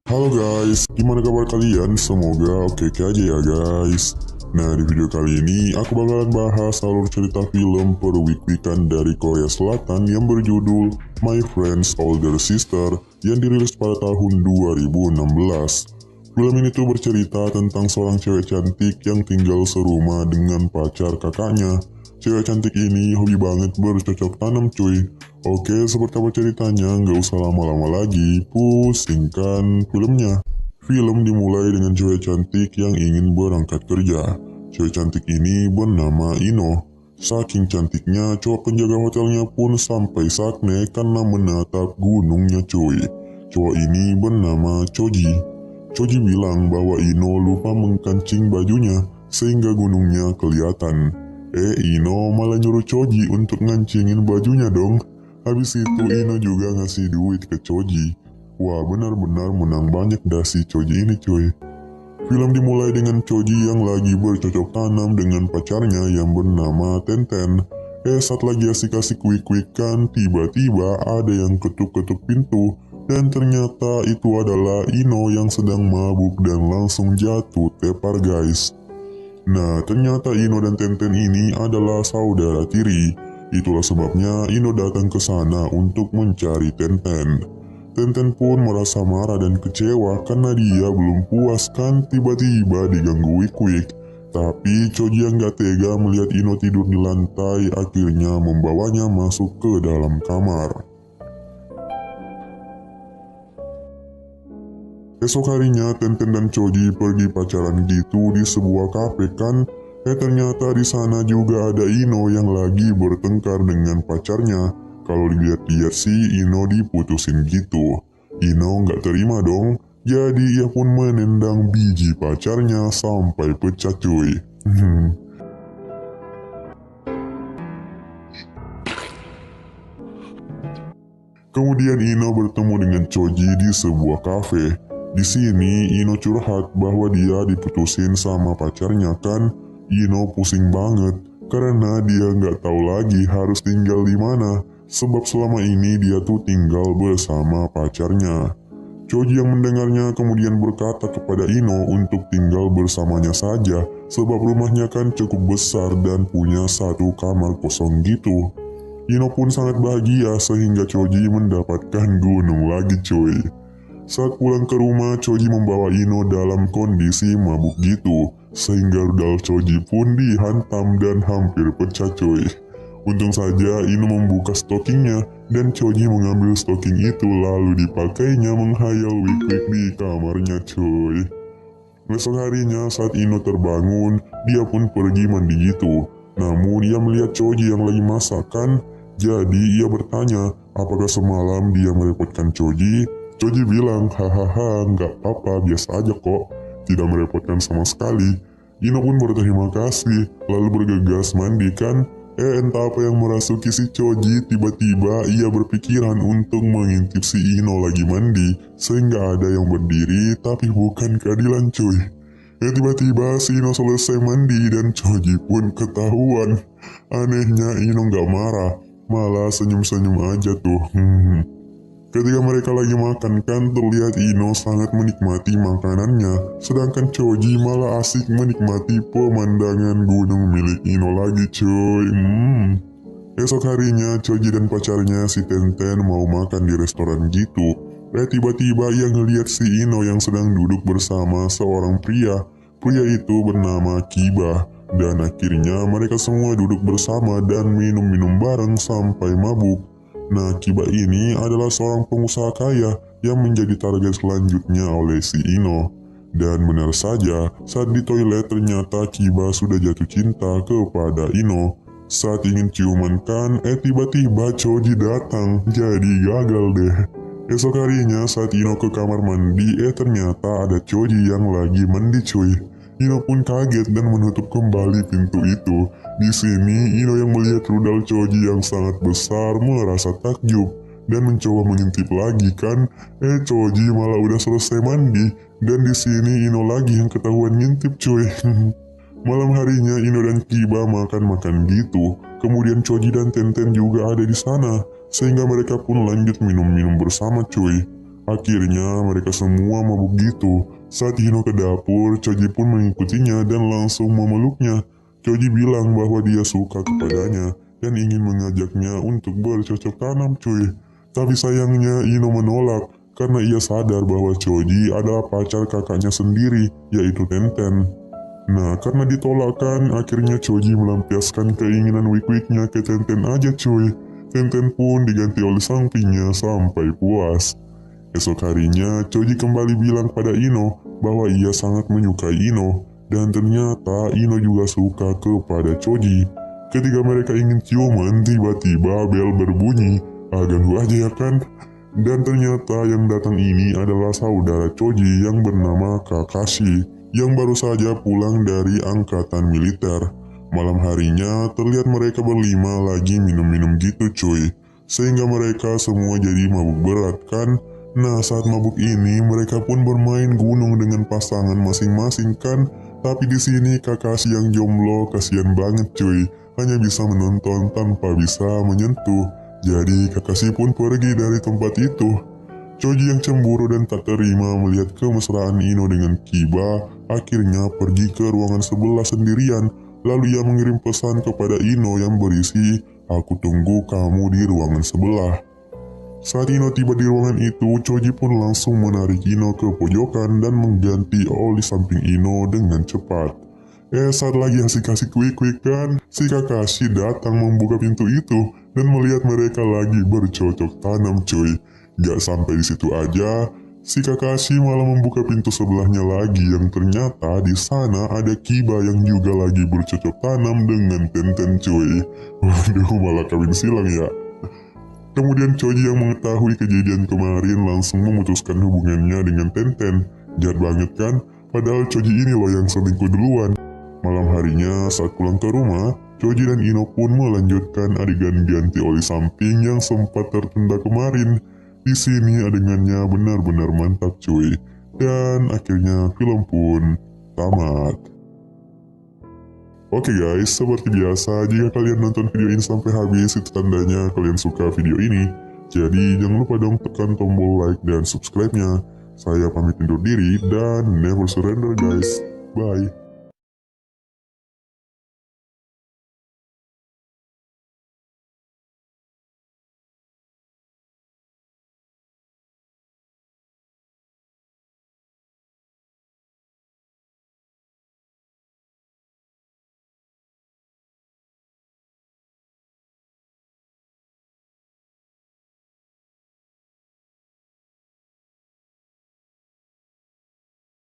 Halo guys, gimana kabar kalian? Semoga oke-oke aja ya guys. Nah, di video kali ini aku bakalan bahas alur cerita film perwik-wikan dari Korea Selatan yang berjudul My Friend's Older Sister yang dirilis pada tahun 2016. Film ini tuh bercerita tentang seorang cewek cantik yang tinggal serumah dengan pacar kakaknya. Cewek cantik ini hobi banget bercocok tanam cuy. Oke, seperti apa ceritanya? Nggak usah lama-lama lagi, pusingkan filmnya. Film dimulai dengan cewek cantik yang ingin berangkat kerja. Cewek cantik ini bernama Ino. Saking cantiknya, cowok penjaga hotelnya pun sampai sakne karena menatap gunungnya cuy. Cowok ini bernama Choji. Choji bilang bahwa Ino lupa mengkancing bajunya sehingga gunungnya kelihatan. Ino malah nyuruh Choji untuk ngancingin bajunya dong. Habis itu Ino juga ngasih duit ke Choji. Wah, benar-benar menang banyak dah si Choji ini cuy. Film dimulai dengan Choji yang lagi bercocok tanam dengan pacarnya yang bernama Tenten. Saat lagi asik-asik wik-wikan, tiba-tiba ada yang ketuk-ketuk pintu. Dan ternyata itu adalah Ino yang sedang mabuk dan langsung jatuh tepar guys. Nah, ternyata Ino dan Tenten ini adalah saudara tiri. Itulah sebabnya Ino datang ke sana untuk mencari Tenten. Tenten pun merasa marah dan kecewa karena dia belum puas kan tiba-tiba diganggu wik-wik. Tapi Choji yang gak tega melihat Ino tidur di lantai akhirnya membawanya masuk ke dalam kamar. Esok harinya Tenten dan Choji pergi pacaran gitu di sebuah kafe kan. Ternyata di sana juga ada Ino yang lagi bertengkar dengan pacarnya. Kalau dilihat-lihat sih Ino diputusin gitu. Ino nggak terima dong. Jadi ia pun menendang biji pacarnya sampai pecah cuy. Kemudian Ino bertemu dengan Choji di sebuah kafe. Di sini Ino curhat bahwa dia diputusin sama pacarnya kan. Ino pusing banget karena dia nggak tahu lagi harus tinggal di mana. Sebab selama ini dia tuh tinggal bersama pacarnya. Choji yang mendengarnya kemudian berkata kepada Ino untuk tinggal bersamanya saja. Sebab rumahnya kan cukup besar dan punya satu kamar kosong gitu. Ino pun sangat bahagia sehingga Choji mendapatkan gunung lagi cuy. Saat pulang ke rumah, Choji membawa Ino dalam kondisi mabuk gitu, sehingga rudal Choji pun dihantam dan hampir pecah cuy. Untung saja Ino membuka stokingnya, dan Choji mengambil stoking itu lalu dipakainya menghayal wik-wik di kamarnya cuy. Besok harinya saat Ino terbangun, dia pun pergi mandi gitu. Namun dia melihat Choji yang lagi masak kan, jadi ia bertanya apakah semalam dia merepotkan Choji. Choji bilang, hahaha, nggak apa-apa, biasa aja kok, tidak merepotkan sama sekali. Ino pun berterima kasih, lalu bergegas mandi kan. Entah apa yang merasuki si Choji, tiba-tiba ia berpikiran untuk mengintip si Ino lagi mandi, sehingga ada yang berdiri, tapi bukan keadilan cuy. Tiba-tiba si Ino selesai mandi dan Choji pun ketahuan. Anehnya Ino nggak marah, malah senyum-senyum aja tuh. Ketika mereka lagi makan kan terlihat Ino sangat menikmati makanannya, sedangkan Choji malah asik menikmati pemandangan gunung milik Ino lagi cuy. Esok harinya Choji dan pacarnya si Tenten mau makan di restoran gitu. Tiba-tiba ia ngeliat si Ino yang sedang duduk bersama seorang pria. Pria itu bernama Kiba. Dan akhirnya mereka semua duduk bersama dan minum-minum bareng sampai mabuk. Nah, Kiba ini adalah seorang pengusaha kaya yang menjadi target selanjutnya oleh si Ino. Dan benar saja, saat di toilet ternyata Kiba sudah jatuh cinta kepada Ino. Saat ingin ciuman kan, tiba-tiba Choji datang, jadi gagal deh. Esok harinya saat Ino ke kamar mandi, ternyata ada Choji yang lagi mandi cuy. Ino pun kaget dan menutup kembali pintu itu. Di sini Ino yang melihat rudal Choji yang sangat besar merasa takjub dan mencoba mengintip lagi kan. Choji malah udah selesai mandi dan di sini Ino lagi yang ketahuan ngintip cuy. Malam harinya Ino dan Kiba makan-makan gitu. Kemudian Choji dan Tenten juga ada di sana sehingga mereka pun lanjut minum-minum bersama cuy. Akhirnya mereka semua mabuk gitu. Saat Ino ke dapur, Choji pun mengikutinya dan langsung memeluknya. Choji bilang bahwa dia suka kepadanya dan ingin mengajaknya untuk bercocok tanam cuy. Tapi sayangnya Ino menolak karena ia sadar bahwa Choji adalah pacar kakaknya sendiri, yaitu Tenten. Nah, karena ditolakkan, akhirnya Choji melampiaskan keinginan wik-wiknya ke Tenten aja cuy. Tenten pun diganti oleh sang pinya sampai puas. Esok harinya, Choji kembali bilang pada Ino bahwa ia sangat menyukai Ino. Dan ternyata Ino juga suka kepada Choji. Ketika mereka ingin ciuman, tiba-tiba bel berbunyi. Ganggu aja ya kan? Dan ternyata yang datang ini adalah saudara Choji yang bernama Kakashi, yang baru saja pulang dari angkatan militer. Malam harinya terlihat mereka berlima lagi minum-minum gitu cuy. Sehingga mereka semua jadi mabuk berat kan. Nah saat mabuk ini mereka pun bermain gunung dengan pasangan masing-masing kan. Tapi di sini Kakashi yang jomblo kasihan banget cuy. Hanya bisa menonton tanpa bisa menyentuh. Jadi Kakashi pun pergi dari tempat itu. Choji yang cemburu dan tak terima melihat kemesraan Ino dengan Kiba akhirnya pergi ke ruangan sebelah sendirian. Lalu ia mengirim pesan kepada Ino yang berisi, "Aku tunggu kamu di ruangan sebelah." Saat Ino tiba di ruangan itu, Choji pun langsung menarik Ino ke pojokan dan mengganti oli samping Ino dengan cepat. Saat lagi asik-asik quick-quick kan, si Kakashi datang membuka pintu itu dan melihat mereka lagi bercocok tanam cuy. Gak sampai di situ aja, si Kakashi malah membuka pintu sebelahnya lagi yang ternyata di sana ada Kiba yang juga lagi bercocok tanam dengan Tenten cuy. Waduh, malah kawin silang ya. Kemudian Choji yang mengetahui kejadian kemarin langsung memutuskan hubungannya dengan Tenten. Jahat banget kan? Padahal Choji ini loh yang selingkuh duluan. Malam harinya saat pulang ke rumah, Choji dan Ino pun melanjutkan adegan ganti oli samping yang sempat tertunda kemarin. Di sini adegannya benar-benar mantap cuy. Dan akhirnya film pun tamat. Oke guys, seperti biasa, jika kalian nonton video ini sampai habis, itu tandanya kalian suka video ini. Jadi jangan lupa dong tekan tombol like dan subscribe-nya. Saya pamit undur diri dan never surrender guys. Bye.